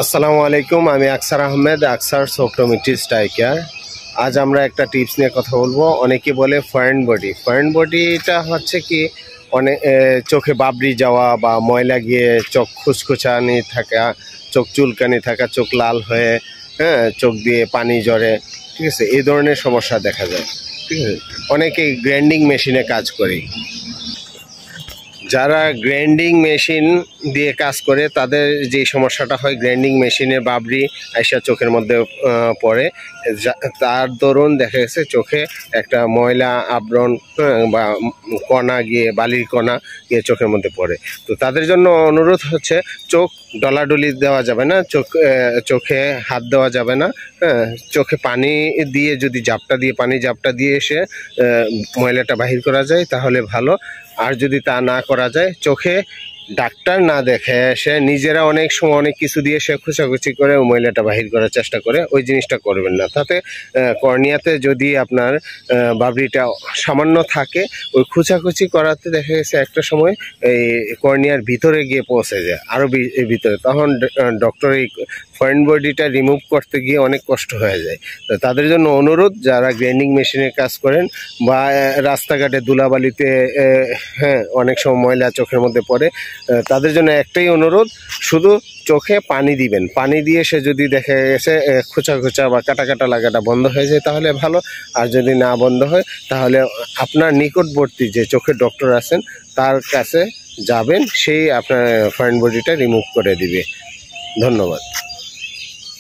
আসসালামু আলাইকুম, আমি আকসার আহমেদ, আকসার অপটোমেট্রিস্ট আই কেয়ার। আজ আমরা একটা টিপস নিয়ে কথা বলবো। অনেকে বলে ফরেন বডিটা হচ্ছে কি অনেক চোখে বাবরি যাওয়া বা ময়লা গিয়ে চোখ খুচখুচানি থাকা, চোখ চুলকানি থাকা, চোখ লাল হয়ে চোখ দিয়ে পানি ঝরে, ঠিক আছে, এই ধরনের সমস্যা দেখা যায়। ঠিক আছে, অনেকেই গ্রাইন্ডিং মেশিনে কাজ করে। যারা গ্রাইন্ডিং মেশিন দিয়ে কাজ করে তাদের যে সমস্যাটা হয়, গ্রাইন্ডিং মেশিনের বাবরি আইসা চোখের মধ্যে পড়ে। তার দরুন দেখা গেছে চোখে একটা ময়লা আবরণ বা কণা গিয়ে, বালির কণা গিয়ে চোখের মধ্যে পড়ে। তো তাদের জন্য অনুরোধ হচ্ছে, চোখ ডলাডলি দেওয়া যাবে না, চোখে হাত দেওয়া যাবে না। চোখে পানি দিয়ে, যদি পানি জাপটা দিয়ে এসে ময়লাটা বাহির করা যায় তাহলে ভালো। আর যদি তা না করা যায়, চোখে ডাক্তার না দেখে সে নিজেরা অনেক সময় অনেক কিছু দিয়ে সে খুচাখুচি করে ময়লাটা বাহির করার চেষ্টা করে, ওই জিনিসটা করবেন না। তাতে কর্নিয়াতে যদি আপনার বাবরিটা সামান্য থাকে, ওই খুচাখুচি করাতে দেখা গেছে একটা সময় এই কর্নিয়ার ভিতরে গিয়ে পৌঁছে যায়, আরও ভিতরে। তখন ডক্টর এই ফরেন বডিটা রিমুভ করতে গিয়ে অনেক কষ্ট হয়ে যায়। তো তাদের জন্য অনুরোধ, যারা গ্রাইন্ডিং মেশিনে কাজ করেন বা রাস্তাঘাটে ধুলাবালিতে অনেক সময় ময়লা চোখের মধ্যে পড়ে, তাদের জন্য একটাই অনুরোধ, শুধু চোখে পানি দিবেন। পানি দিয়ে সে যদি দেখা গেছে খোঁচা বা কাটা লাগাটা বন্ধ হয়ে যায় তাহলে ভালো। আর যদি না বন্ধ হয় তাহলে আপনার নিকটবর্তী যে চোখের ডক্টর আছেন তার কাছে যাবেন, সেই আপনার ফরেন বডিটা রিমুভ করে দিবে। ধন্যবাদ।